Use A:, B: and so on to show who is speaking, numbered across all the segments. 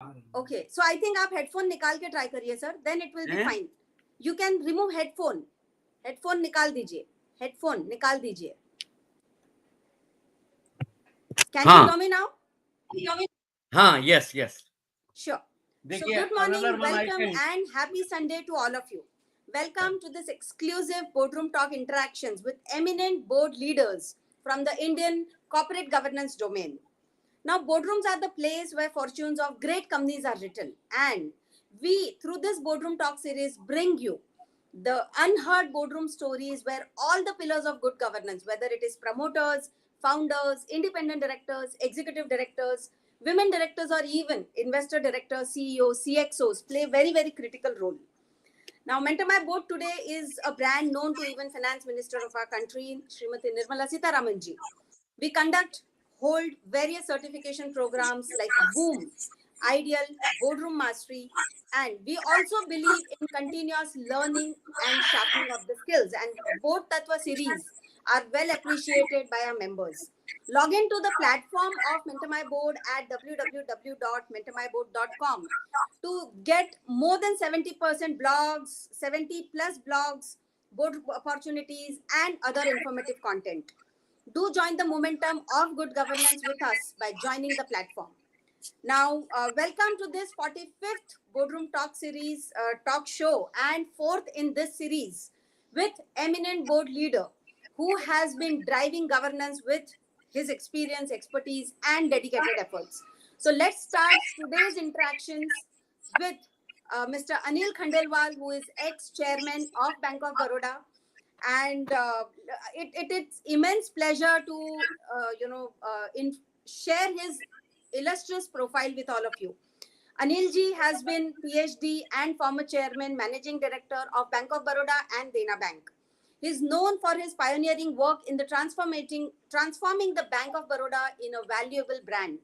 A: Okay, so I think आप headphone निकाल के try करिए sir, then it will be fine. You can remove headphone. Headphone निकाल दीजिए. Headphone निकाल दीजिए. Can you hear me now?
B: हाँ, yes.
A: Sure. So good morning, welcome and happy Sunday to all of you. Welcome to this exclusive boardroom talk interactions with eminent board leaders from the Indian corporate governance domain. Now, boardrooms are the place where fortunes of great companies are written. And we, through this boardroom talk series, bring you the unheard boardroom stories where all the pillars of good governance, whether it is promoters, founders, independent directors, executive directors, women directors, or even investor directors, CEOs, CXOs, play very, very critical role. Now, Mentor My Board today is a brand known to even Finance Minister of our country, Srimati Nirmala Sitharamanji. We hold various certification programs like Boom, Ideal, Boardroom Mastery, and we also believe in continuous learning and sharpening of the skills. And both Tattva series are well appreciated by our members. Log into the platform of Mentor My Board at www.mentormyboard.com to get more than 70% blogs, 70 plus blogs, board opportunities, and other informative content. Do join the momentum of good governance with us by joining the platform. Now, welcome to this 45th Boardroom Talk series, talk show, and fourth in this series with eminent board leader who has been driving governance with his experience, expertise, and dedicated efforts. So let's start today's interactions with Mr. Anil Khandelwal, who is ex-chairman of Bank of Baroda, and it's immense pleasure to share his illustrious profile with all of you. Anil ji has been PhD and former chairman, managing director of Bank of Baroda and Dena Bank. He is known for his pioneering work in the transforming the Bank of Baroda in a valuable brand.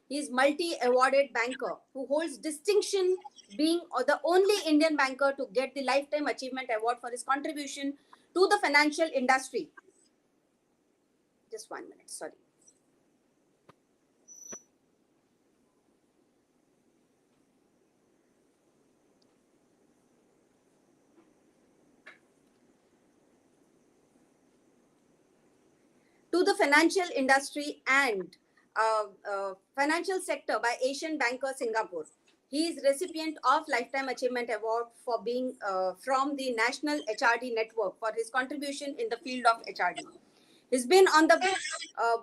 A: He is multi-awarded banker who holds distinction, being the only Indian banker to get the Lifetime Achievement Award for his contribution to the financial industry. Just 1 minute, sorry. To the financial industry and financial sector by Asian Banker Singapore. He is recipient of Lifetime Achievement Award for being from the National HRD Network for his contribution in the field of HRD. He's been on the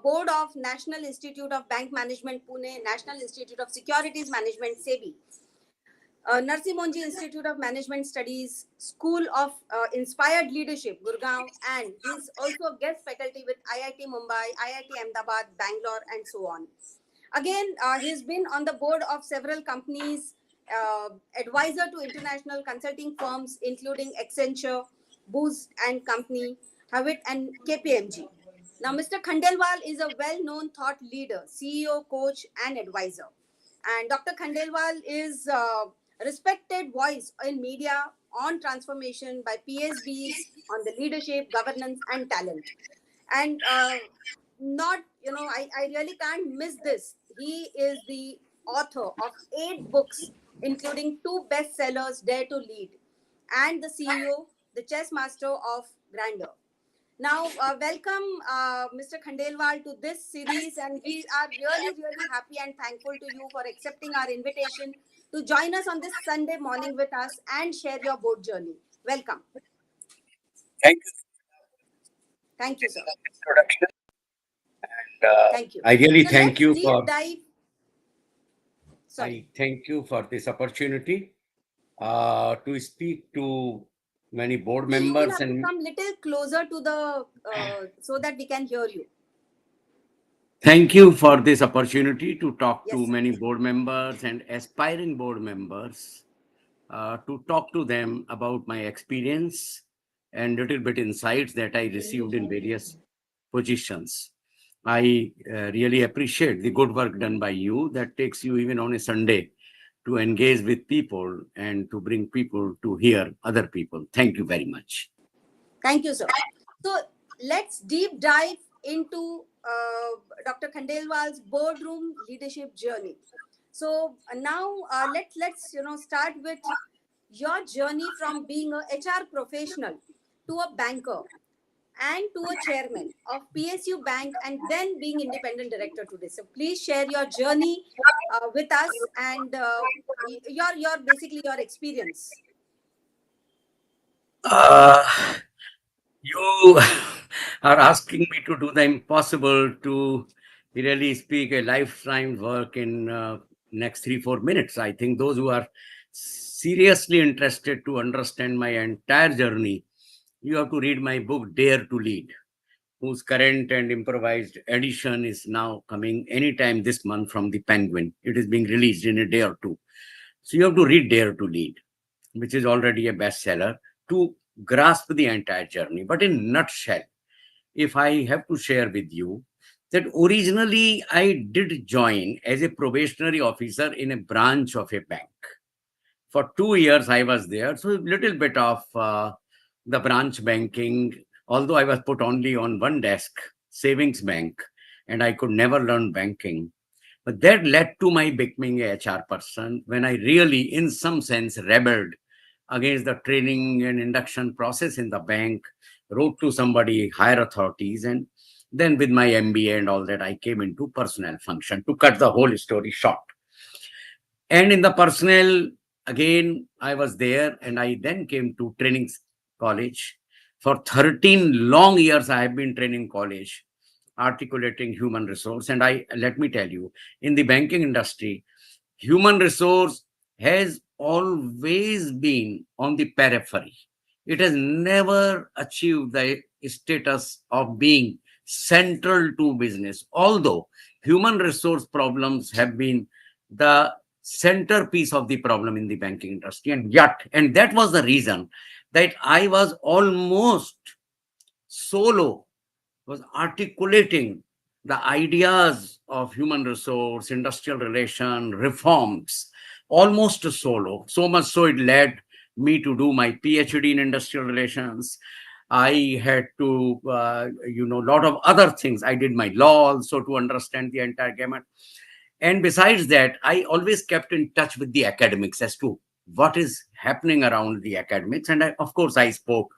A: board of National Institute of Bank Management, Pune, National Institute of Securities Management, SEBI, Narsi Monji Institute of Management Studies, School of Inspired Leadership, Gurgaon, and he's also guest faculty with IIT Mumbai, IIT Ahmedabad, Bangalore, and so on. Again, he's been on the board of several companies, advisor to international consulting firms, including Accenture, Booz and Company, Havitt, and KPMG. Now, Mr. Khandelwal is a well-known thought leader, CEO, coach, and advisor. And Dr. Khandelwal is respected voice in media on transformation by PhDs on the leadership, governance, and talent. And I really can't miss this. He is the author of 8 books, including 2 bestsellers, Dare to Lead, and the CEO, the chess master of Grandeur. Now, welcome Mr. Khandelwal to this series, and we are really, really happy and thankful to you for accepting our invitation to join us on this Sunday morning with us and share your board journey. Welcome.
B: Thank you.
A: Thank you, sir.
B: Introduction. And,
A: thank you.
B: I really thank you for.
A: Sorry.
B: I thank you for this opportunity to speak to many board members.
A: You and come little closer to the so that we can hear you.
B: Thank you for this opportunity to talk
A: Yes,
B: to
A: sir.
B: many board members and aspiring board members, to talk to them about my experience and little bit insights that I received in various positions. I really appreciate the good work done by you that takes you even on a Sunday to engage with people and to bring people to hear other people. Thank you very much.
A: Thank you, sir. So let's deep dive into Dr. Khandelwal's boardroom leadership journey. So now let's start with your journey from being a HR professional to a banker and to a chairman of PSU Bank and then being independent director today. So please share your journey with us and your basically your experience.
B: Uh, you are asking me to do the impossible to really speak a lifetime work in next 3 4 minutes. I think those who are seriously interested to understand my entire journey, you have to read my book Dare to Lead, whose current and improvised edition is now coming anytime this month from the Penguin. It is being released in a day or two. So you have to read Dare to Lead, which is already a bestseller, to grasp the entire journey. But in nutshell, if I have to share with you, that originally I did join as a probationary officer in a branch of a bank. For 2 years I was there, so a little bit of the branch banking, although I was put only on one desk, savings bank, and I could never learn banking. But that led to my becoming a HR person when I really, in some sense, rebelled against the training and induction process in the bank, wrote to somebody, higher authorities, and then with my MBA and all that, I came into personnel function to cut the whole story short. And in the personnel, again, I was there and I then came to training college. For 13 long years, I have been training college, articulating human resource. And I let me tell you, in the banking industry, human resource has always been on the periphery. It has never achieved the status of being central to business, although human resource problems have been the centerpiece of the problem in the banking industry. And that was the reason that I was almost solo, was articulating the ideas of human resource, industrial relation, reforms, almost solo. So much so it led me to do my PhD in industrial relations. I had to, lot of other things. I did my law also to understand the entire gamut. And besides that, I always kept in touch with the academics as to what is happening around the academics. And of course, I spoke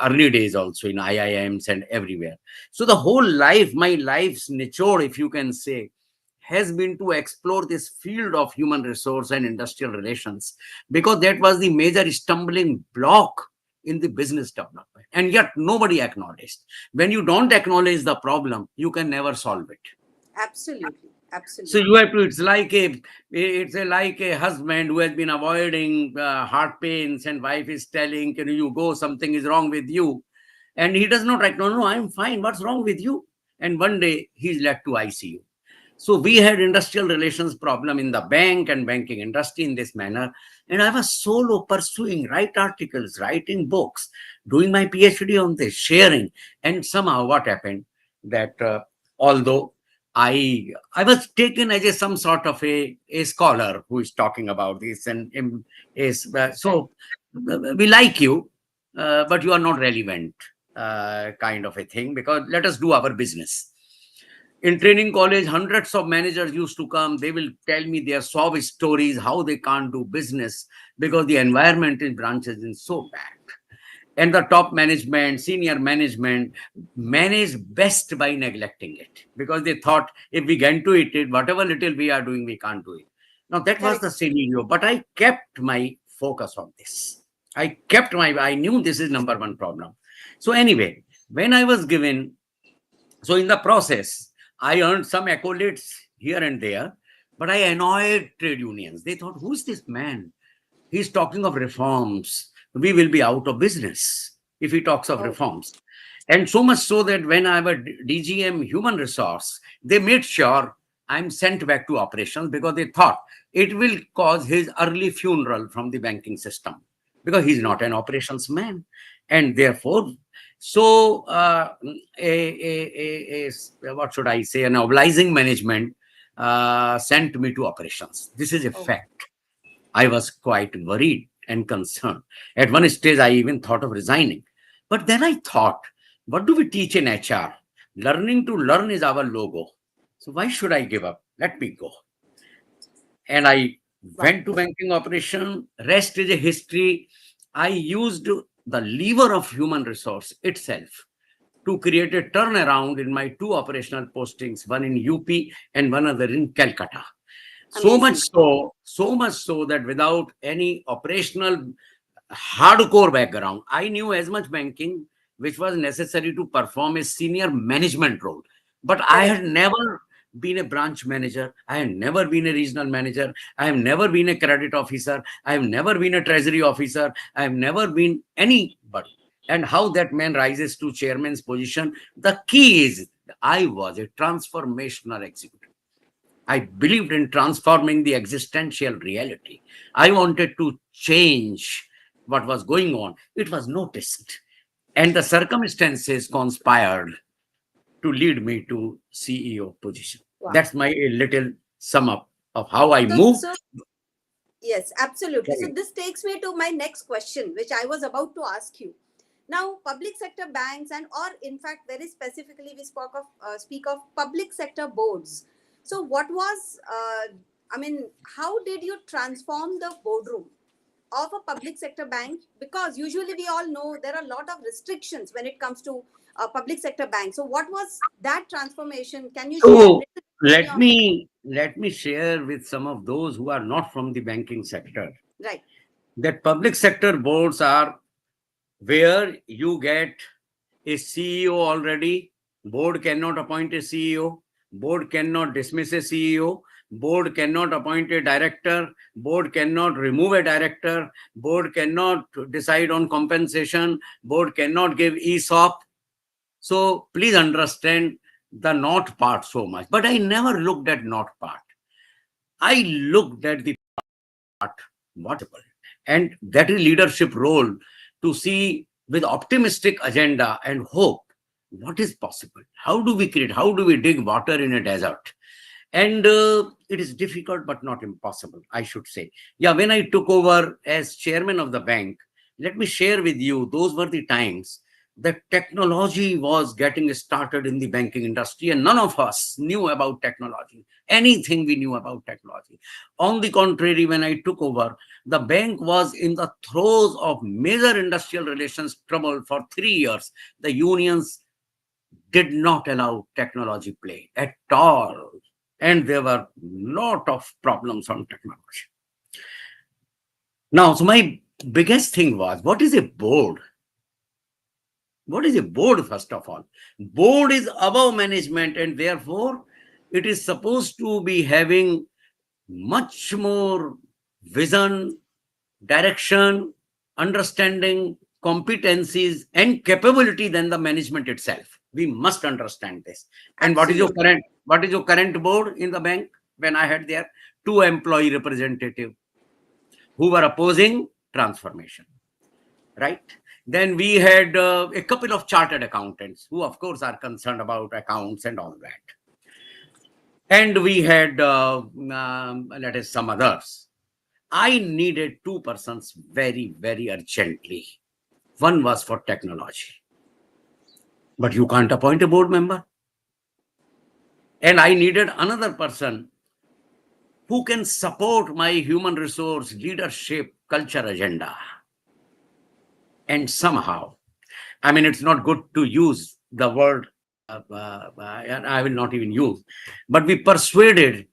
B: early days also in IIMs and everywhere. So the whole life, my life's nature, if you can say, has been to explore this field of human resource and industrial relations, because that was the major stumbling block in the business development. And yet nobody acknowledged. When you don't acknowledge the problem, you can never solve it.
A: Absolutely,
B: So
A: absolutely.
B: you have to. Like a husband who has been avoiding heart pains, and wife is telling, "Can you go? Something is wrong with you," and he does not acknowledge. No, I'm fine. What's wrong with you? And one day he's led to ICU. So we had industrial relations problem in the bank and banking industry in this manner. And I was solo pursuing, write articles, writing books, doing my PhD on this, sharing. And somehow what happened that although I was taken as some sort of a scholar who is talking about this and is so we like you, but you are not relevant, kind of a thing, because let us do our business. In training college, hundreds of managers used to come. They will tell me their sob stories, how they can't do business because the environment in branches is so bad. And the top management, senior management, manage best by neglecting it, because they thought if we get into it, whatever little we are doing, we can't do it. Now, that was
A: Correct.
B: the scenario, but I kept my focus on this. I knew this is number one problem. So, anyway, when I was given, so in the process, I earned some accolades here and there, but I annoyed trade unions. They thought, who's this man? He's talking of reforms. We will be out of business if he talks of
A: Oh,
B: reforms. And so much so that when I was DGM human resource, they made sure I'm sent back to operations, because they thought it will cause his early funeral from the banking system, because he's not an operations man. And therefore, so what should I say, an obliging management sent me to operations. This is a
A: oh.
B: fact. I was quite worried and concerned. At one stage, I even thought of resigning. But then I thought, what do we teach in HR? Learning to learn is our logo. So why should I give up? Let me go. and I
A: Wow.
B: went to banking operation. Rest is a history. I used the lever of human resource itself to create a turnaround in my two operational postings, one in UP and one other in Calcutta.
A: Amazing.
B: So much so that without any operational hardcore background, I knew as much banking which was necessary to perform a senior management role. But I
A: Correct.
B: had never been a branch manager. I had never been a regional manager. I have never been a credit officer. I have never been a treasury officer. I have never been anybody. And how that man rises to chairman's position, the key is I was a transformational executive. I believed in transforming the existential reality. I wanted to change what was going on. It was noticed. And the circumstances conspired to lead me to CEO position.
A: Wow.
B: That's my little sum up of how I
A: So,
B: moved.
A: so yes, absolutely. So this takes me to my next question, which I was about to ask you. Now, public sector banks and, or in fact, very specifically, we speak of public sector boards. So, what was, I mean, how did you transform the boardroom of a public sector bank? Because usually we all know there are a lot of restrictions when it comes to public sector banks. So, what was that transformation? Can you share a
B: So
A: little bit with me
B: let
A: on that?
B: me let me share with some of those who are not from the banking sector
A: Right.
B: that public sector boards are where you get a CEO already. Board cannot appoint a CEO. Board cannot dismiss a CEO. Board cannot appoint a director. Board cannot remove a director. Board cannot decide on compensation. Board cannot give ESOP. So please understand the not part so much. But I never looked at not part. I looked at the what and that is leadership role to see with optimistic agenda and hope what is possible, how do we create, how do we dig water in a desert. And it is difficult but not impossible, I should say. Yeah, when I took over as chairman of the bank, let me share with you, those were the times that technology was getting started in the banking industry and none of us knew about technology, anything we knew about technology. On the contrary, when I took over, the bank was in the throes of major industrial relations trouble for 3 years. The unions did not allow technology play at all. And there were lot of problems on technology. Now, so my biggest thing was, what is a board? What is a board, first of all? Board is above management, and therefore it is supposed to be having much more vision, direction, understanding, competencies, and capability than the management itself. We must understand this. And
A: Absolutely.
B: what is your current board in the bank? When I had there two employee representative who were opposing transformation, right? Then we had a couple of chartered accountants who, of course, are concerned about accounts and all that. And we had, let us some others. I needed two persons very, very urgently. One was for technology, but you can't appoint a board member. And I needed another person who can support my human resource, leadership, culture agenda. And somehow, I mean, it's not good to use the word, and I will not even use, but we persuaded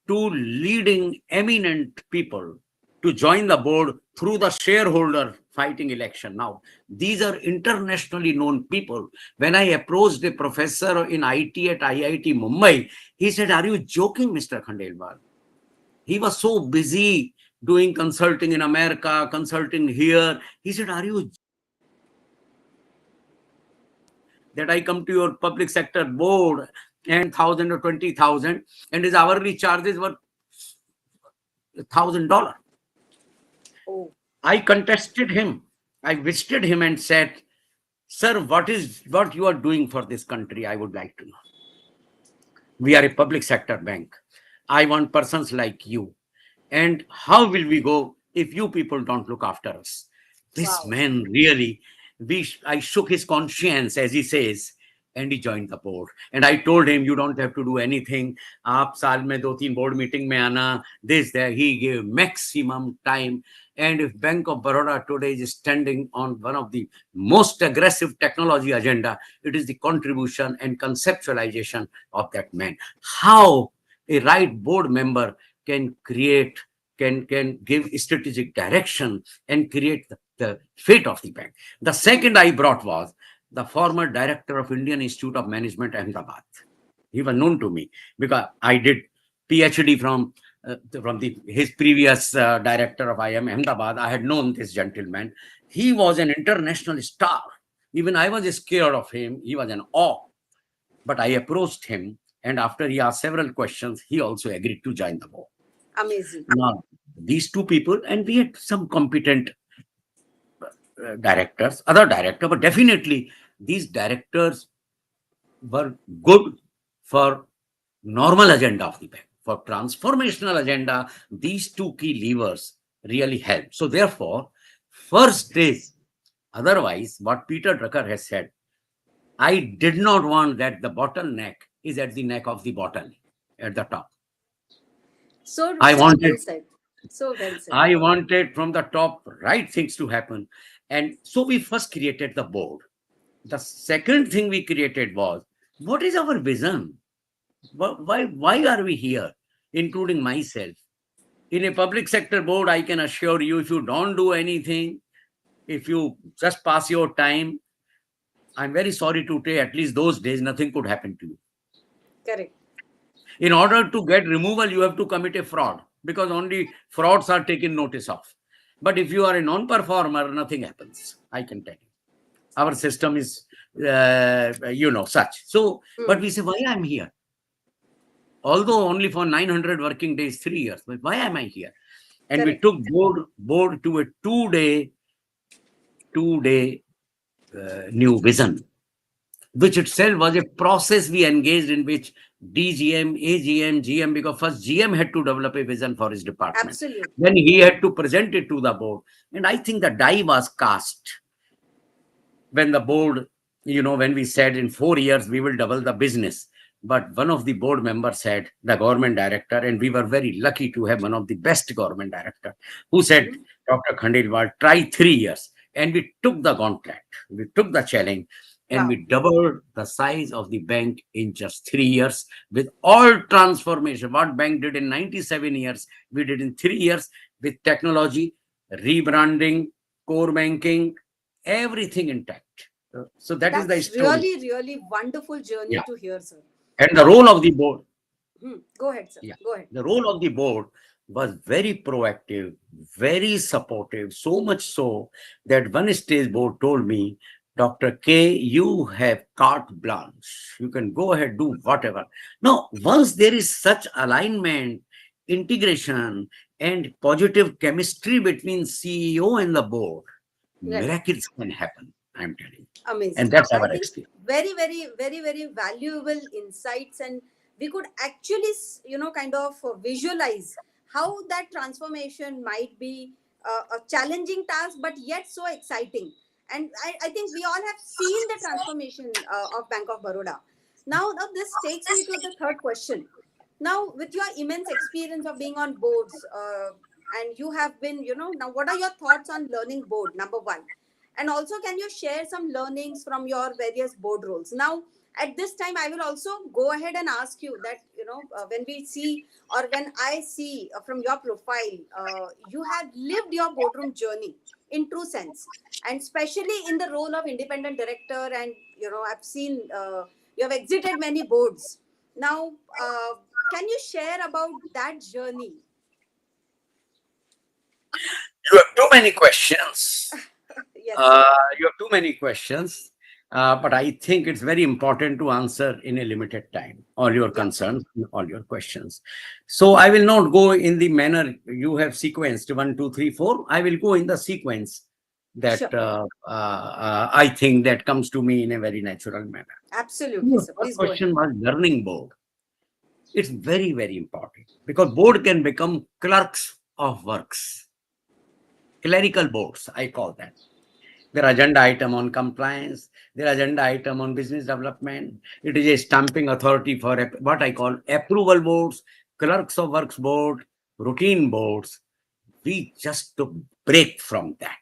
B: two leading eminent people to join the board through the shareholder fighting election. Now, these are internationally known people. When I approached a professor in IT at IIT Mumbai, he said, "Are you joking, Mr. Khandelwal?" He was so busy doing consulting in America, consulting here. He said, "Are you that I come to your public sector board and 1,000 or 20,000 and his hourly charges were $1,000?"
A: Oh,
B: I contested him. I visited him and said, "Sir, what you are doing for this country? I would like to know. We are a public sector bank. I want persons like you. And how will we go if you people don't look after us?" This
A: wow.
B: man really, I shook his conscience, as he says, and he joined the board. And I told him, you don't have to do anything. Aap saal mein 2-3 board meeting mein aana, this, there. He gave maximum time. And if Bank of Baroda today is standing on one of the most aggressive technology agenda, it is the contribution and conceptualization of that man. How a right board member can create, can give strategic direction and create the fate of the bank. The second I brought was the former director of Indian Institute of Management, Ahmedabad. He was known to me because I did PhD from his previous director of IIM Ahmedabad. I had known this gentleman. He was an international star. Even I was scared of him. He was an awe. But I approached him, and after he asked several questions, he also agreed to join the board.
A: Amazing.
B: Now, these two people, and we had some competent directors, other director, but definitely these directors were good for normal agenda of the bank. For transformational agenda, these two key levers really help. So therefore, first is, otherwise, what Peter Drucker has said, I did not want that the bottleneck is at the neck of the bottle at the top.
A: So
B: I
A: so
B: wanted
A: well said. So well said.
B: I wanted from the top right things to happen. And so we first created the board. The second thing we created was, what is our vision? Why are we here, including myself? In a public sector board, I can assure you, if you don't do anything, if you just pass your time, I'm very sorry to say, at least those days, nothing could happen to you.
A: Correct.
B: In order to get removal, you have to commit a fraud, because only frauds are taken notice of. But if you are a non-performer, nothing happens. I can tell you. Our system is, such. So, but we say, why I'm here? Although only for 900 working days, 3 years, but why am I here? And we
A: Correct.
B: took board to a two-day new vision, which itself was a process we engaged in, which DGM, AGM, GM, because first GM had to develop a vision for his department.
A: Absolutely.
B: Then he had to present it to the board. And I think the die was cast when the board, when we said in 4 years, we will double the business. But one of the board members said, the government director, and we were very lucky to have one of the best government director, who said, Dr. Khandelwal, try 3 years. And we took the contract, we took the challenge, and
A: Wow.
B: we doubled the size of the bank in just 3 years with all transformation. What bank did in 97 years, we did in 3 years with technology, rebranding, core banking, everything intact. So that is the
A: That's
B: story.
A: really, really wonderful journey
B: Yeah.
A: to hear, sir.
B: And the role of the board,
A: Go ahead, sir.
B: yeah,
A: Go ahead.
B: the role of the board was very proactive, very supportive, so much so that one stage board told me, Dr. K, you have carte blanche. You can go ahead, do whatever. Now, once there is such alignment, integration, and positive chemistry between CEO and the board,
A: Right.
B: miracles can happen, I'm telling you.
A: Amazing.
B: And that's
A: I
B: our
A: think
B: experience.
A: very, very, very, very valuable insights, and we could actually, kind of visualize how that transformation might be a challenging task, but yet so exciting. And I think we all have seen the transformation of Bank of Baroda. Now, this takes me to the third question. Now, with your immense experience of being on boards, and you have been, now what are your thoughts on learning board, number one? And also, can you share some learnings from your various board roles? Now, at this time, I will also go ahead and ask you that, when we see, or when I see from your profile, you have lived your boardroom journey in true sense, and especially in the role of independent director. And, I've seen you have exited many boards. Now, can you share about that journey?
B: You have too many questions.
A: Yes, sir.
B: You have too many questions, but I think it's very important to answer in a limited time all your
A: Yeah.
B: concerns, all your questions. So I will not go in the manner you have sequenced 1, 2, 3, 4. I will go in the sequence that
A: Sure.
B: I think that comes to me in a very natural manner.
A: Absolutely,
B: Your
A: sir.
B: first
A: Please go ahead.
B: question was learning board. It's very, very important because board can become clerks of works, clerical boards, I call that. Their agenda item on compliance, their agenda item on business development. It is a stamping authority for what I call approval boards, clerks of works board, routine boards. We just took break from that.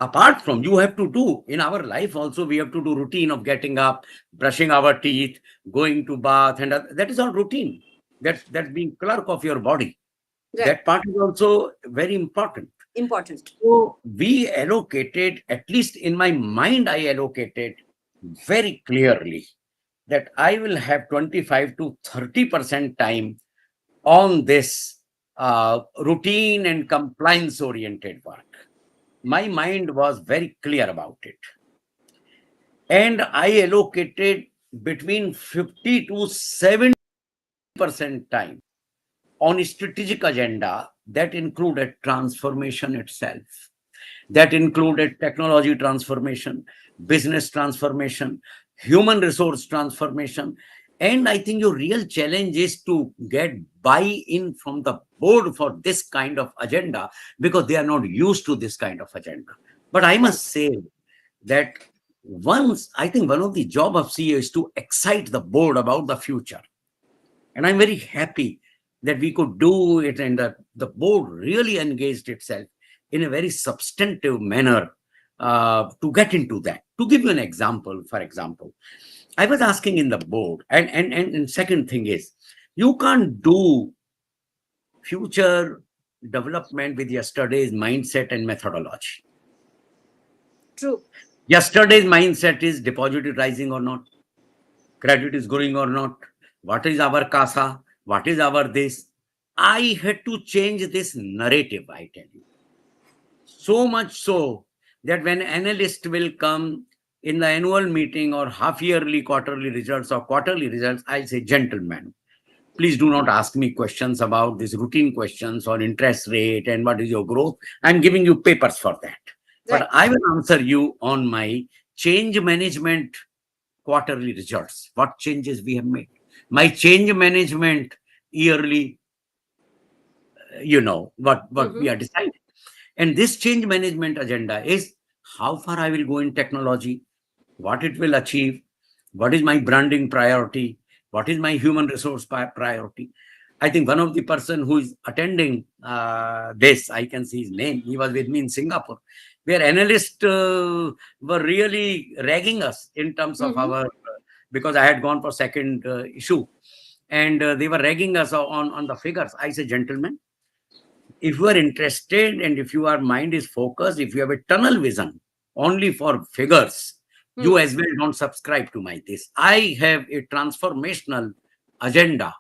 B: Apart from, you have to do in our life also, we have to do routine of getting up, brushing our teeth, going to bath, and that is all routine. That's being clerk of your body.
A: Right.
B: That part is also very important.
A: Important.
B: So we allocated, at least in my mind, I allocated very clearly that I will have 25 to 30% time on this routine and compliance oriented work. My mind was very clear about it. And I allocated between 50 to 70% time on strategic agenda that included transformation itself. That included technology transformation, business transformation, human resource transformation. And I think your real challenge is to get buy-in from the board for this kind of agenda, because they are not used to this kind of agenda. But I must say that once, I think one of the job of CEO is to excite the board about the future. And I'm very happy that we could do it, and that the board really engaged itself in a very substantive manner to get into that. To give you an example, for example, I was asking in the board, and second thing is, you can't do future development with yesterday's mindset and methodology.
A: True.
B: Yesterday's mindset is deposit is rising or not, credit is growing or not, what is our CASA, what is our this. I had to change this narrative, I tell you. So much so that when analyst will come in the annual meeting or half yearly, quarterly results or quarterly results, I say, gentlemen, please do not ask me questions about these routine questions on interest rate and what is your growth. I'm giving you papers for that.
A: Right.
B: But I will answer you on my change management quarterly results, what changes we have made. My change management yearly, what we are deciding. And this change management agenda is how far I will go in technology, what it will achieve, what is my branding priority, what is my human resource priority. I think one of the person who is attending this, I can see his name, he was with me in Singapore, where analysts were really ragging us in terms of our, because I had gone for second issue, and they were ragging us on the figures. I said, gentlemen, if you are interested and if your mind is focused, if you have a tunnel vision only for figures, you as well don't subscribe to my this. I have a transformational agenda,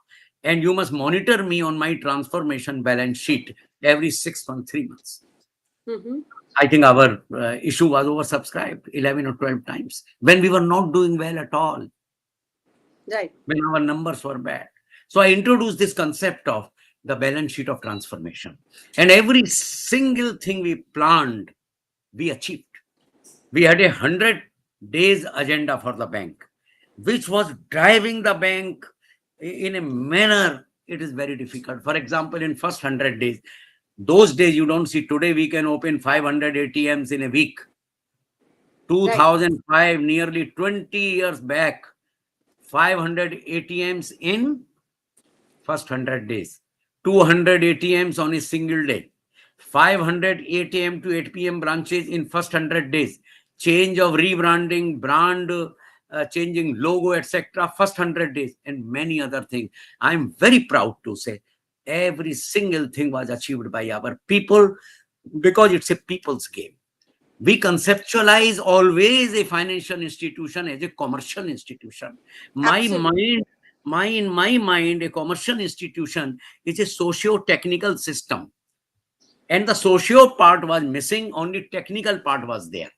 B: and you must monitor me on my transformation balance sheet every 6 months, 3 months. I think our issue was oversubscribed 11 or 12 times when we were not doing well at all.
A: Right.
B: When our numbers were bad. So I introduced this concept of the balance sheet of transformation. And every single thing we planned, we achieved. We had 100 days agenda for the bank, which was driving the bank in a manner it is very difficult. For example, in first 100 days, those days you don't see. Today we can open 500 ATMs in a week. 2005, nearly 20 years back, 500 ATMs in first 100 days, 200 ATMs on a single day, 500 ATM to 8 p.m. branches in first 100 days, change of rebranding, brand, changing logo, etc. first 100 days, and many other things. I'm very proud to say every single thing was achieved by our people, because it's a people's game. We conceptualize always a financial institution as a commercial institution. In my mind, a commercial institution is a socio-technical system. And the socio part was missing, only technical part was there.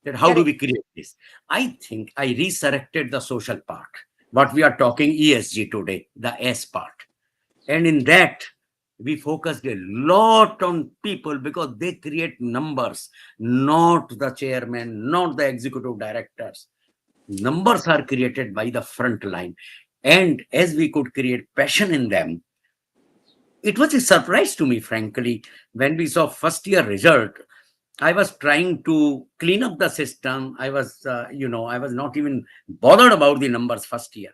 B: That how do we create this? I think I resurrected the social part. What we are talking ESG today, the S part. And in that, we focused a lot on people, because they create numbers, not the chairman, not the executive directors. Numbers are created by the front line. And as we could create passion in them, it was a surprise to me, frankly, when we saw first year result. I was trying to clean up the system. I was, I was not even bothered about the numbers first year.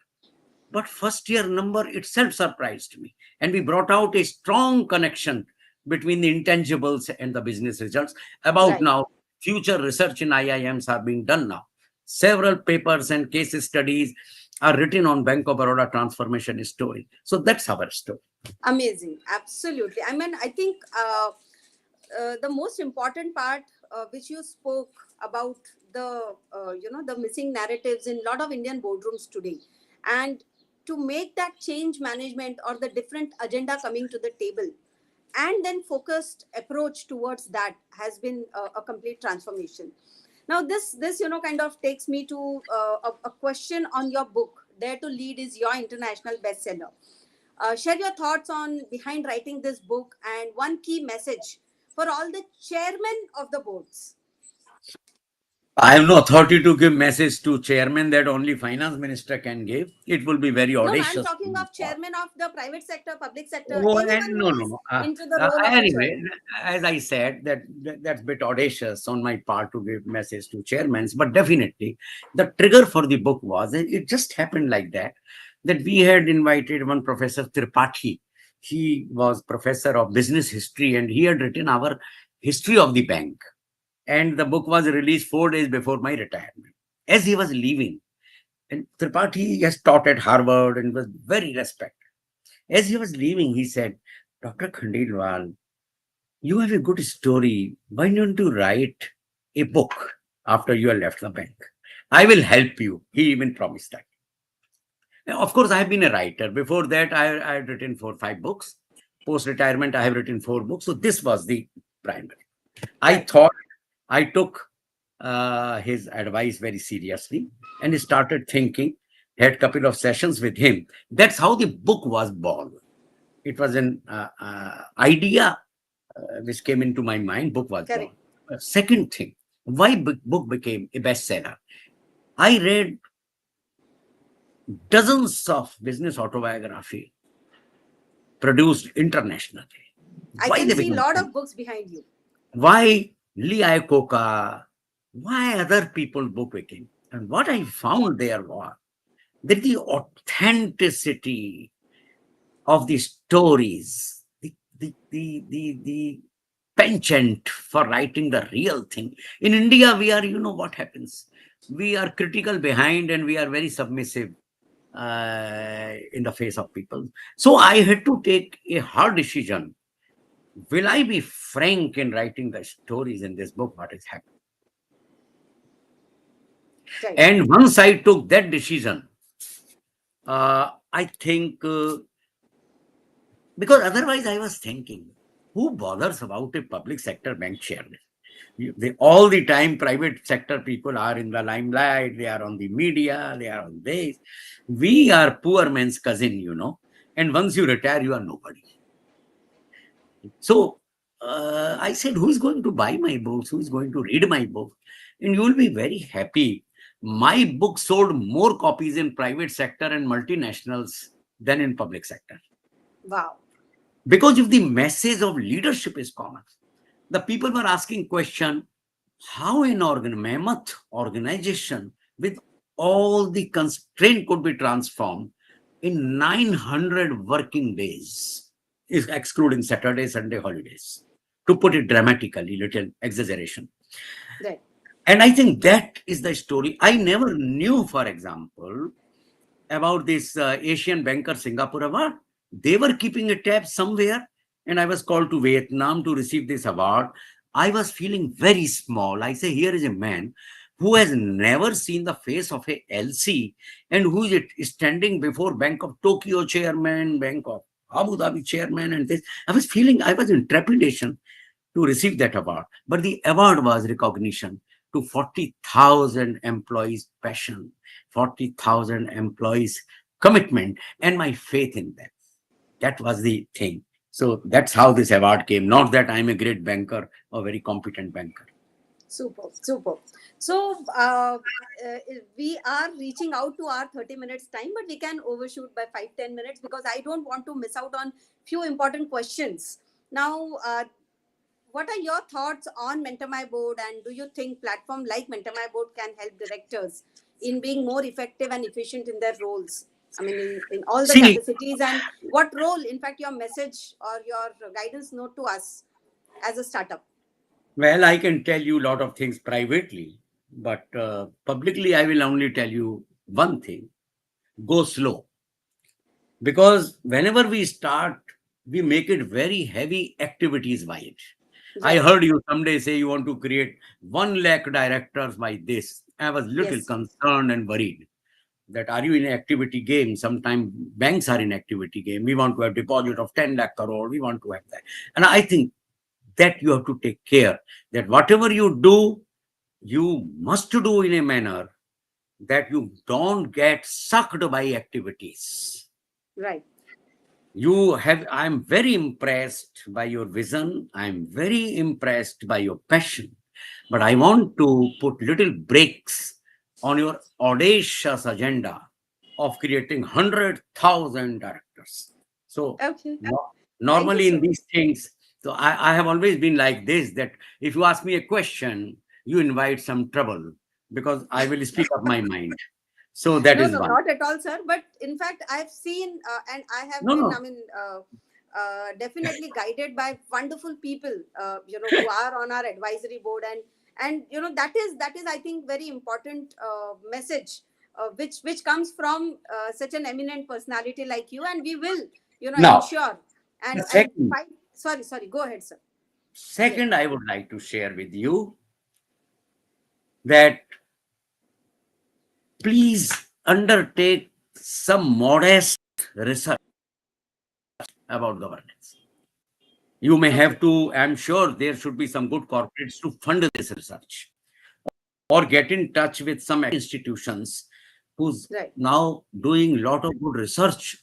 B: But first year number itself surprised me. And we brought out a strong connection between the intangibles and the business results. About
A: Right.
B: now, future research in IIMs are being done now. Several papers and case studies are written on Bank of Baroda transformation story. So that's our story.
A: Amazing. Absolutely. I mean, I think the most important part which you spoke about, the the missing narratives in a lot of Indian boardrooms today, and to make that change management or the different agenda coming to the table, and then focused approach towards that has been a complete transformation. Now this kind of takes me to a question on your book. Dare to Lead is your international bestseller. Share your thoughts on behind writing this book and one key message for all the chairmen of the boards.
B: I have no authority to give message to chairman that only finance minister can give. It will be very
A: No, I'm
B: audacious.
A: talking of chairman of the private sector, public sector,
B: Oh, and
A: anyone
B: no,
A: who
B: no,
A: is
B: no.
A: into the role of a
B: Anyway,
A: chairman.
B: as I said, that's a bit audacious on my part to give message to chairmen, but definitely the trigger for the book was it just happened like that we had invited one Professor Tripathi. He was professor of business history, and he had written our history of the bank. And the book was released 4 days before my retirement. As he was leaving, and Tripathi has taught at Harvard and was very respected. As he was leaving, he said, Dr. Khandelwal, you have a good story. Why don't you write a book after you have left the bank? I will help you. He even promised that. Now, of course, I have been a writer. Before that, I had written 4 or 5 books. Post retirement, I have written 4 books. So this was the primary. I
A: Right.
B: thought I took his advice very seriously and started thinking. Had couple of sessions with him. That's how the book was born. It was an idea which came into my mind. Book was born.
A: Correct.
B: Second thing, why book became a bestseller? I read dozens of business autobiography produced internationally.
A: I
B: Why
A: can
B: they
A: see a
B: become
A: lot
B: famous?
A: of books behind you.
B: Why Lee Iacocca? Why other people book became? And what I found there was that the authenticity of the stories, the penchant for writing the real thing. In India, we are, what happens? We are critical behind and we are very submissive in the face of people. So I had to take a hard decision. Will I be frank in writing the stories in this book? What is happening?
A: Right.
B: And once I took that decision, I think because otherwise I was thinking, who bothers about a public sector bank chairman? All the time, private sector people are in the limelight. They are on the media. They are on this. We are poor man's cousin. And once you retire, you are nobody. So I said, who is going to buy my books? Who is going to read my book? And you will be very happy. My book sold more copies in private sector and multinationals than in public sector.
A: Wow.
B: Because if the message of leadership is common, the people were asking question, how an mammoth organization with all the constraint could be transformed in 900 working days, is excluding Saturday, Sunday holidays. To put it dramatically, little exaggeration.
A: Right.
B: And I think that is the story. I never knew, for example, about this Asian Banker Singapore Award. They were keeping a tab somewhere, and I was called to Vietnam to receive this award. I was feeling very small. I say, here is a man who has never seen the face of a LC and who is standing before Bank of Tokyo chairman, Bank of Abu Dhabi chairman, and this. I was in trepidation to receive that award. But the award was recognition to 40,000 employees' passion, 40,000 employees' commitment, and my faith in them. That was the thing. So that's how this award came. Not that I'm a great banker or very competent banker.
A: Super, super. So we are reaching out to our 30 minutes time, but we can overshoot by 5-10 minutes because I don't want to miss out on few important questions. Now, what are your thoughts on Mentor My Board, and do you think platform like Mentor My Board can help directors in being more effective and efficient in their roles? I mean, in all the
B: See,
A: capacities, and what role, in fact, your message or your guidance note to us as a startup?
B: well, I can tell you a lot of things privately, but publicly, I will only tell you one thing: go slow. Because whenever we start, we make it very heavy activities by it. I
A: Right.
B: heard you someday say you want to create 1 lakh directors by this. I was little
A: Yes.
B: concerned and worried that are you in activity game? Sometimes banks are in activity game. We want to have deposit of 10 lakh crore. We want to have that. And I think that you have to take care that whatever you do, you must do in a manner that you don't get sucked by activities.
A: Right.
B: I'm very impressed by your vision. I'm very impressed by your passion. But I want to put little breaks on your audacious agenda of creating 100,000 directors. So
A: Okay. Thank you
B: normally in
A: so much.
B: these things, so I have always been like this, that if you ask me a question, you invite some trouble because I will speak up my mind. So that
A: No,
B: is
A: no,
B: one.
A: not at all, sir. But in fact, I've seen and I have
B: No,
A: been, I
B: no.
A: mean, definitely guided by wonderful people, who are on our advisory board, and that is, I think, very important message, which comes from such an eminent personality like you, and we will,
B: Now,
A: ensure
B: the
A: and
B: second
A: fight. Sorry. Go ahead, sir. Yes.
B: Second, I would like to share with you that please undertake some modest research about governance. You may
A: Okay.
B: have to, I'm sure there should be some good corporates to fund this research or get in touch with some institutions who's
A: Right.
B: now doing a lot of good research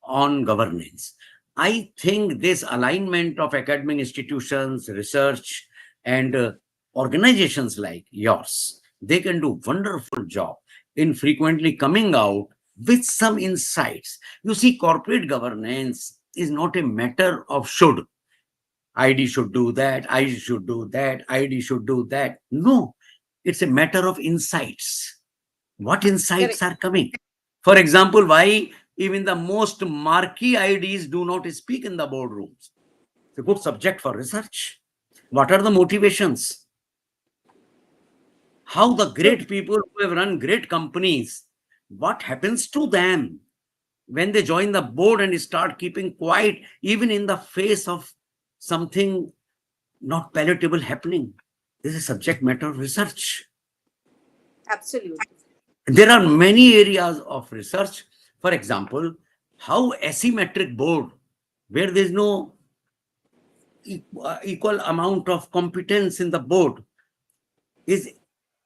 B: on governance. I think this alignment of academic institutions, research, and organizations like yours, they can do wonderful job in frequently coming out with some insights. You see, corporate governance is not a matter of should. ID should do that, I should do that, ID should do that. No, it's a matter of insights. What insights
A: Correct.
B: are coming? For example, why even the most marquee IDs do not speak in the boardrooms? It's a good subject for research. What are the motivations? How the
A: True.
B: great people who have run great companies, what happens to them when they join the board and start keeping quiet, even in the face of something not palatable happening? This is subject matter of research.
A: Absolutely.
B: There are many areas of research. For example, how asymmetric board, where there is no equal amount of competence in the board, is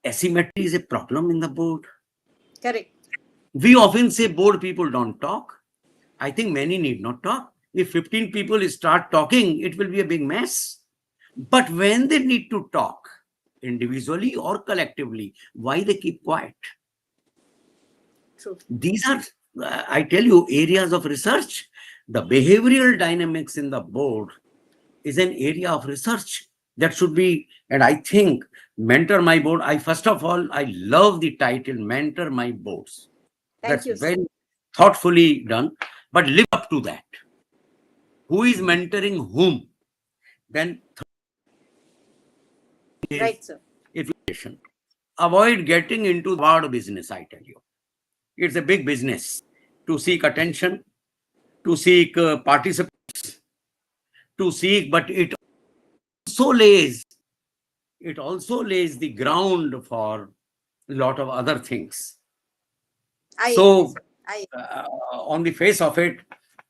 B: asymmetry is a problem in the board.
A: Correct.
B: We often say board people don't talk. I think many need not talk. If 15 people start talking, it will be a big mess. But when they need to talk, individually or collectively, why they keep quiet?
A: True.
B: These are, I tell you, areas of research. The behavioral dynamics in the board is an area of research that should be, and I think Mentor My Board, I first of all, I love the title Mentor My Boards.
A: Thank
B: That's
A: you, sir.
B: very thoughtfully done, but live up to that. Who is mentoring whom? Then is
A: Right, sir.
B: evaluation. Avoid getting into the award business, I tell you. It's a big business to seek attention, to seek participants, to seek, but also lays it also lays the ground for a lot of other things.
A: I agree,
B: So,
A: sir. I
B: on the face of it,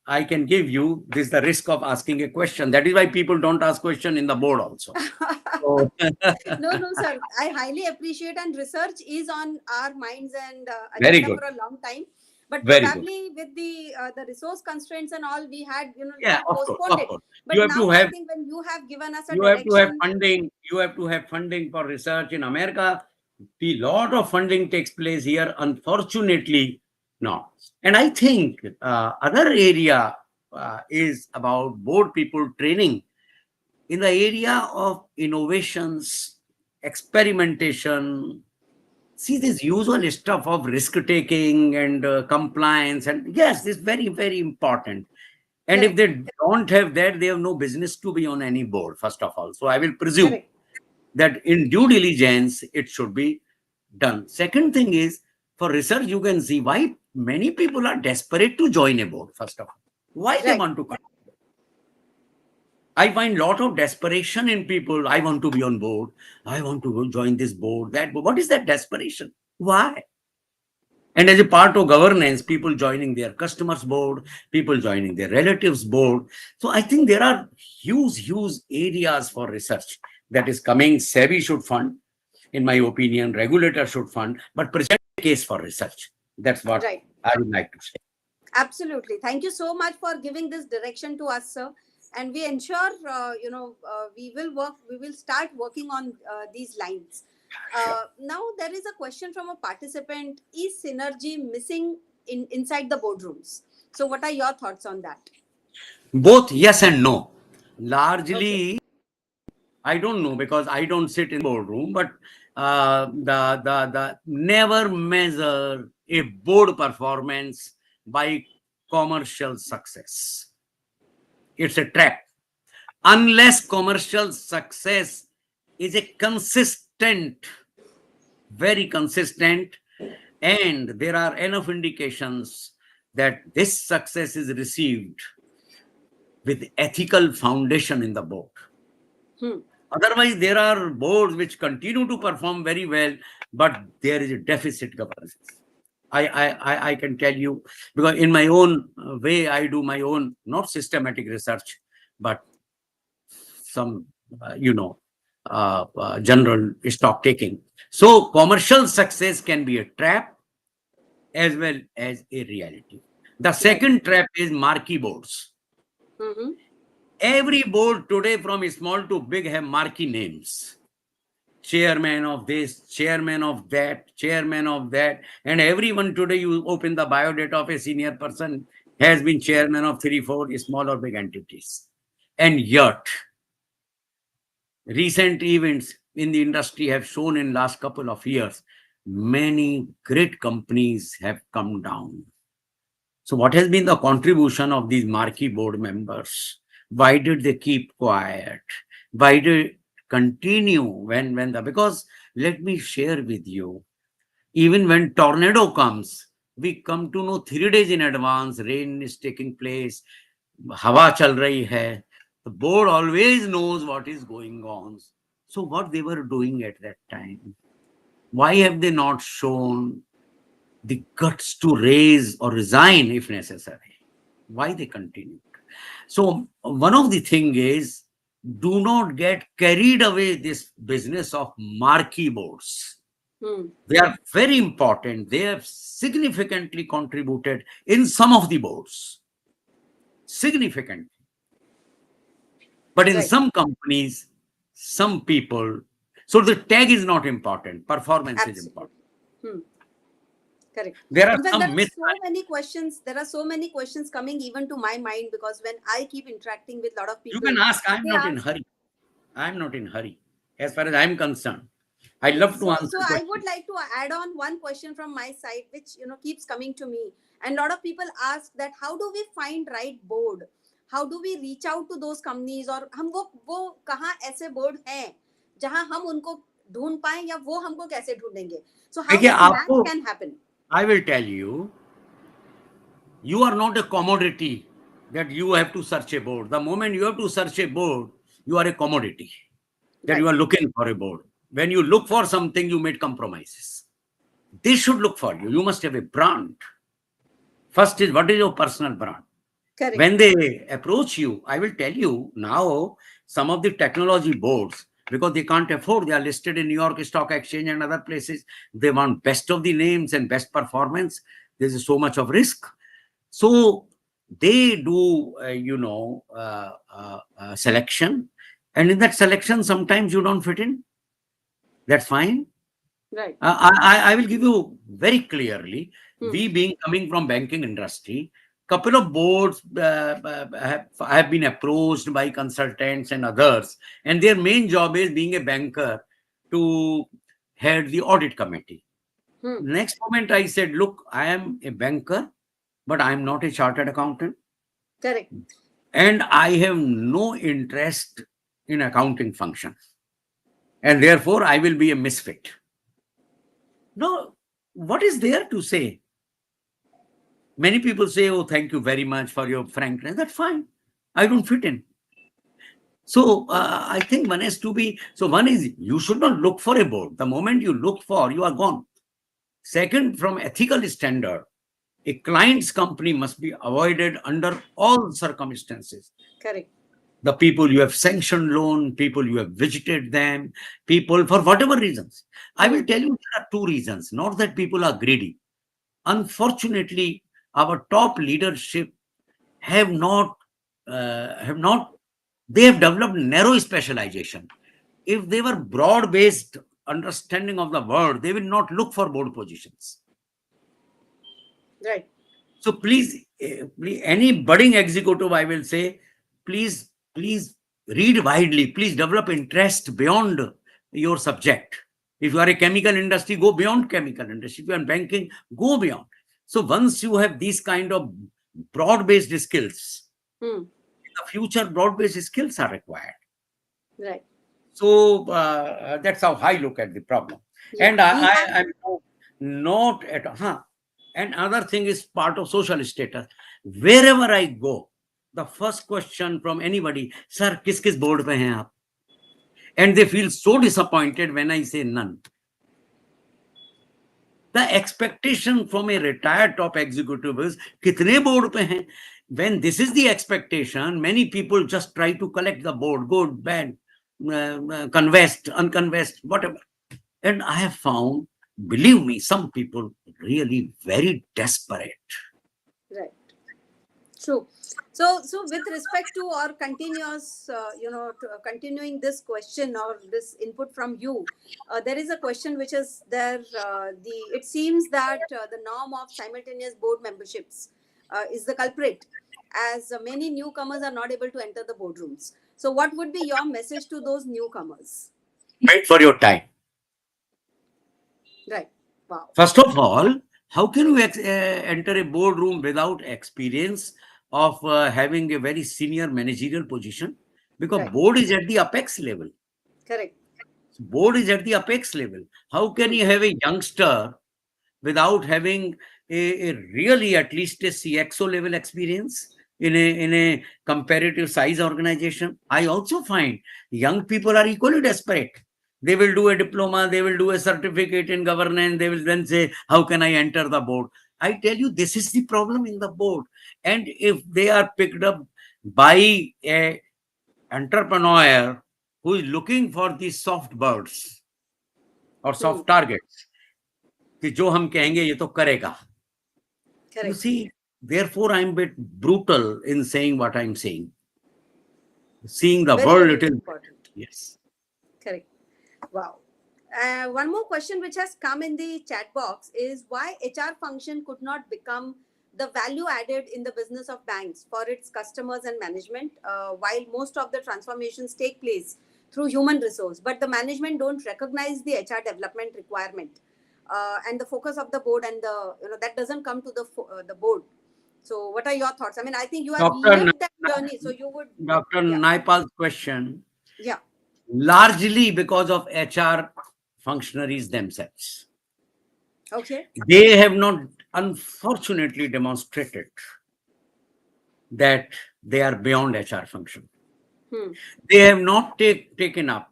B: I can give you this the risk of asking a question. That is why people don't ask question in the board also. So,
A: No, no, sir. I highly appreciate, and research is on our minds and
B: very
A: agenda
B: good,
A: for a long time. But
B: very good.
A: probably with the resource constraints and all, we had
B: Yeah,
A: little
B: of course,
A: postponed
B: of
A: it.
B: course. You
A: But
B: have
A: now
B: to
A: I
B: have
A: think when you have given us a
B: you have to have
A: direction,
B: funding. You have to have funding for research in America. The lot of funding takes place here. Unfortunately, no. And I think other area is about board people training. in the area of innovations, experimentation, see this usual stuff of risk taking and compliance, and yes, this is very, very important. And if
A: Correct.
B: they don't have that, they have no business to be on any board, first of all. So I will presume
A: Correct.
B: that in due diligence, it should be done. Second thing is, for research, you can see why many people are desperate to join a board, first of all. Why they
A: Right.
B: want to come? I find lot of desperation in people. I want to be on board. I want to go join this board, that board. What is that desperation? Why? And as a part of governance, people joining their customers board, people joining their relatives board. So I think there are huge areas for research that is coming. SEBI should fund, in my opinion, regulator should fund, but present a case for research. That's what
A: Right.
B: I would like to say.
A: Absolutely. Thank you so much for giving this direction to us, sir. And we ensure, we will work, we will start working on these lines.
B: Sure.
A: Now, there is a question from a participant. Is synergy missing inside the boardrooms? So, what are your thoughts on that?
B: Both yes and no.
A: Okay.
B: Largely, I don't know because I don't sit in boardroom, but the never measure a board performance by commercial success. It's a trap. Unless commercial success is a consistent, very consistent, and there are enough indications that this success is received with ethical foundation in the board.
A: Hmm.
B: Otherwise, there are boards which continue to perform very well, but there is a deficit governance. I can tell you, because in my own way, I do my own, not systematic research, but some, general stock taking. So commercial success can be a trap as well as a reality. The
A: Right.
B: second trap is marquee boards.
A: Mm-hmm.
B: Every board today, from small to big, have marquee names. Chairman of this, chairman of that, chairman of that. And everyone today, you open the biodata of a senior person, has been chairman of 3, 4 small or big entities. And yet, recent events in the industry have shown in last couple of years, many great companies have come down. So what has been the contribution of these marquee board members? Why did they keep quiet? Why did continue when the, because let me share with you, even when tornado comes, we come to know 3 days in advance, rain is taking place, hawa chal rahi hai. The board always knows what is going on. So what they were doing at that time? Why have they not shown the guts to raise or resign if necessary? Why they continued? So one of the thing is, do not get carried away this business of marquee boards.
A: Hmm.
B: They are very important. They have significantly contributed in some of the boards, significant. But in
A: Right.
B: some companies, some people, so the tag is not important. Performance is
A: Absolutely.
B: important.
A: Hmm. Correct.
B: There are
A: In fact, there
B: some
A: are
B: myths.
A: so many questions. There are so many questions coming even to my mind, because when I keep interacting with a lot of
B: You
A: people,
B: can ask. I'm
A: they
B: not in
A: ask.
B: hurry. I'm not in hurry. As far as I'm concerned, I love to
A: So
B: answer
A: I
B: questions.
A: would like to add on one question from my side, which keeps coming to me. And a lot of people ask that how do we find right board? How do we reach out to those companies? और हम वो कहाँ ऐसे board हैं जहाँ हम उनको ढूंढ पाएं, या वो हमको कैसे ढूंढेंगे? So how
B: देखिए
A: that match
B: आपको,
A: can happen?
B: I will tell you, you are not a commodity that you have to search a board. The moment you have to search a board, you are a commodity that you
A: Right.
B: are looking for a board. When you look for something, you make compromises. They should look for you. You must have a brand. First is, what is your personal brand?
A: Correct.
B: When they approach you, I will tell you now, some of the technology boards, because they can't afford, they are listed in New York Stock Exchange and other places. They want best of the names and best performance. There is so much of risk. So they do, selection. And in that selection, sometimes you don't fit in. That's fine.
A: Right.
B: I will give you very clearly,
A: Hmm.
B: we being coming from banking industry, couple of boards have been approached by consultants and others, and their main job is being a banker to head the audit committee.
A: Hmm.
B: Next moment, I said, look, I am a banker, but I am not a chartered accountant,
A: Correct.
B: and I have no interest in accounting function, and therefore I will be a misfit. No, what is there to say? Many people say, oh, thank you very much for your frankness. That's fine. I don't fit in. So I think one has to be, so one is you should not look for a board. The moment you look for, you are gone. Second, from ethical standard, a client's company must be avoided under all circumstances.
A: Correct.
B: The people you have sanctioned loan, people you have visited them, people for whatever reasons. I will
A: Hmm.
B: tell you there are two reasons, not that people are greedy. Unfortunately, our top leadership have not have not they have developed narrow specialization. If they were broad based understanding of the world, they will not look for board positions.
A: Right.
B: So please, any budding executive, I will say, please read widely. Please develop interest beyond your subject. If you are a chemical industry, go beyond chemical industry. If you are in banking, go beyond. So once you have these kind of broad-based skills,
A: Hmm.
B: in the future, broad-based skills are required.
A: Right.
B: So that's how I look at the problem.
A: Yeah.
B: And
A: We have.
B: I'm not at and another thing is part of social status. Wherever I go, the first question from anybody, sir, किस किस board पे हैं आप? And they feel so disappointed when I say none. The expectation from a retired top executive is कितने board पे हैं? When this is the expectation, many people just try to collect the board, good, bad, convest, unconvest, whatever. And I have found, believe me, some people really very desperate.
A: Right. True. So with respect to our continuous, continuing this question or this input from you, there is a question which is there. It seems that the norm of simultaneous board memberships is the culprit, as many newcomers are not able to enter the boardrooms. So, what would be your message to those newcomers?
B: Wait for your time.
A: Right. Wow.
B: First of all, how can you enter a boardroom without experience of having a very senior managerial position? Because
A: Right.
B: board is at the apex level.
A: Correct.
B: Board is at the apex level. How can
A: Hmm.
B: you have a youngster without having a really at least a CXO level experience in a comparative size organization? I also find young people are equally desperate. They will do a diploma, they will do a certificate in governance, they will then say, how can I enter the board? I tell you, this is the problem in the board. And if they are picked up by a entrepreneur who is looking for these soft birds or
A: Hmm.
B: soft targets, कि जो हम कहेंगे ये तो करेगा. You
A: Correct.
B: see, therefore I'm a bit brutal in saying what I'm saying. Seeing the
A: Very,
B: world
A: very
B: little.
A: important.
B: Yes.
A: Correct. Wow. One more question which has come in the chat box is why HR function could not become the value added in the business of banks for its customers and management, while most of the transformations take place through human resource, but the management don't recognize the HR development requirement and the focus of the board, and that doesn't come to the board. So, what are your thoughts? I mean, I think you have
B: Dr.
A: lived that journey, so you would,
B: Dr.
A: yeah,
B: Naipal's question,
A: yeah,
B: largely because of HR functionaries themselves.
A: okay,
B: They have not, unfortunately, demonstrated that they are beyond HR function.
A: hmm,
B: They have not taken up.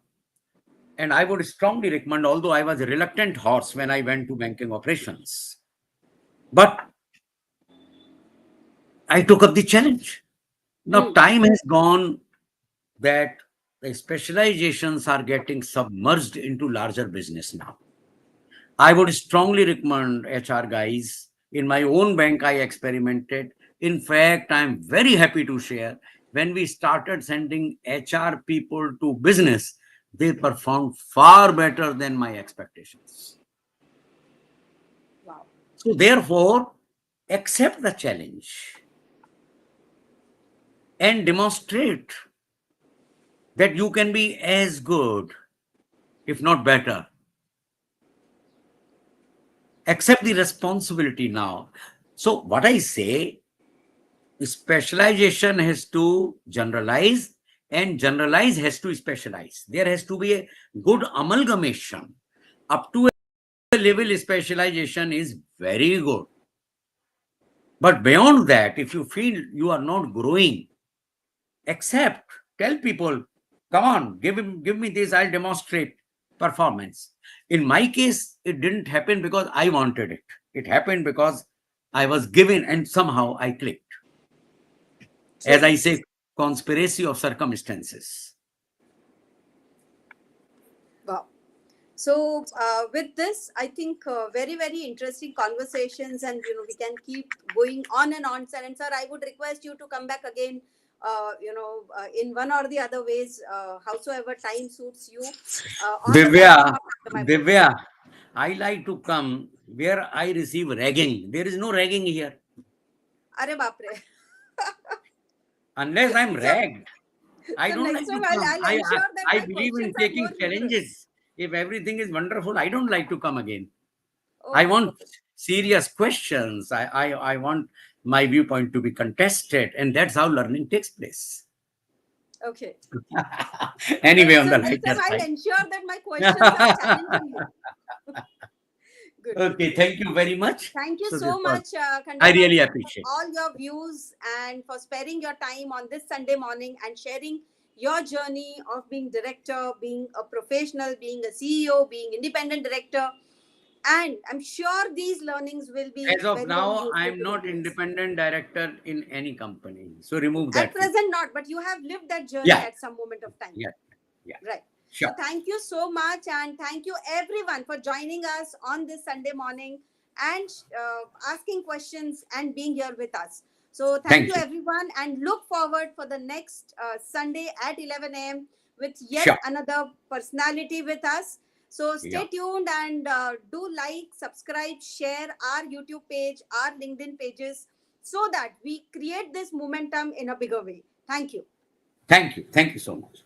B: And I would strongly recommend, although I was a reluctant horse when I went to banking operations, but I took up the challenge. Now,
A: hmm,
B: time has gone that the specializations are getting submerged into larger business now. I would strongly recommend HR guys. In my own bank, I experimented. In fact, I'm very happy to share when we started sending HR people to business, they performed far better than my expectations.
A: wow,
B: So, therefore, accept the challenge. and demonstrate that you can be as good, if not better. Accept the responsibility now. So, what I say, specialization has to generalize, and generalize has to specialize. There has to be a good amalgamation. Up to a level, specialization is very good. But beyond that, if you feel you are not growing, accept, tell people, come on, give me this, I'll demonstrate performance. In my case, it didn't happen because I wanted it. It happened because I was given and somehow I clicked. As
A: True.
B: I say, conspiracy of circumstances.
A: Wow. So with this, I think very interesting conversations, and we can keep going on and on, sir. And sir, I would request you to come back again. In one or the other ways, howsoever time suits you, on the
B: Divya,
A: platform of my boards.
B: Divya, I like to come where I receive ragging. There is no ragging here.
A: Arre bapre.
B: Unless I'm
A: So
B: ragged, I
A: so
B: don't
A: next
B: like
A: time
B: to
A: I'll,
B: come.
A: I'll ensure that
B: I
A: my
B: believe in
A: questions are
B: taking
A: more rigorous.
B: challenges. If everything is wonderful, I don't like to come again. I
A: Okay,
B: want
A: perfect.
B: serious questions. I want my viewpoint to be contested, and that's how learning takes place.
A: Okay.
B: Anyway, on
A: So
B: the
A: next time
B: lighter
A: I'll
B: side.
A: ensure that my questions are challenging you. Good.
B: Okay, thank you very much.
A: Thank you
B: So this
A: so
B: was,
A: much,
B: I
A: Khandelwal
B: really
A: sir, for
B: appreciate.
A: all your views and for sparing your time on this Sunday morning and sharing your journey of being director, being a professional, being a CEO, being independent director. And I'm sure these learnings will be
B: As of
A: very
B: now,
A: useful
B: I'm
A: to the
B: not
A: viewers.
B: independent director in any company. So remove
A: At
B: that from.
A: present, not, but you have lived that journey
B: Yeah,
A: at some moment of time.
B: yeah, yeah.
A: Right. So
B: Sure.
A: thank you so much, and thank you everyone for joining us on this Sunday morning and asking questions and being here with us. So thank you
B: Thank you.
A: everyone, and look forward for the next Sunday at 11 a.m. with yet
B: Sure.
A: another personality with us. So
B: Yeah.
A: stay tuned and do like, subscribe, share our YouTube page, our LinkedIn pages, so that we create this momentum in a bigger way. Thank you.
B: Thank you. Thank you so much.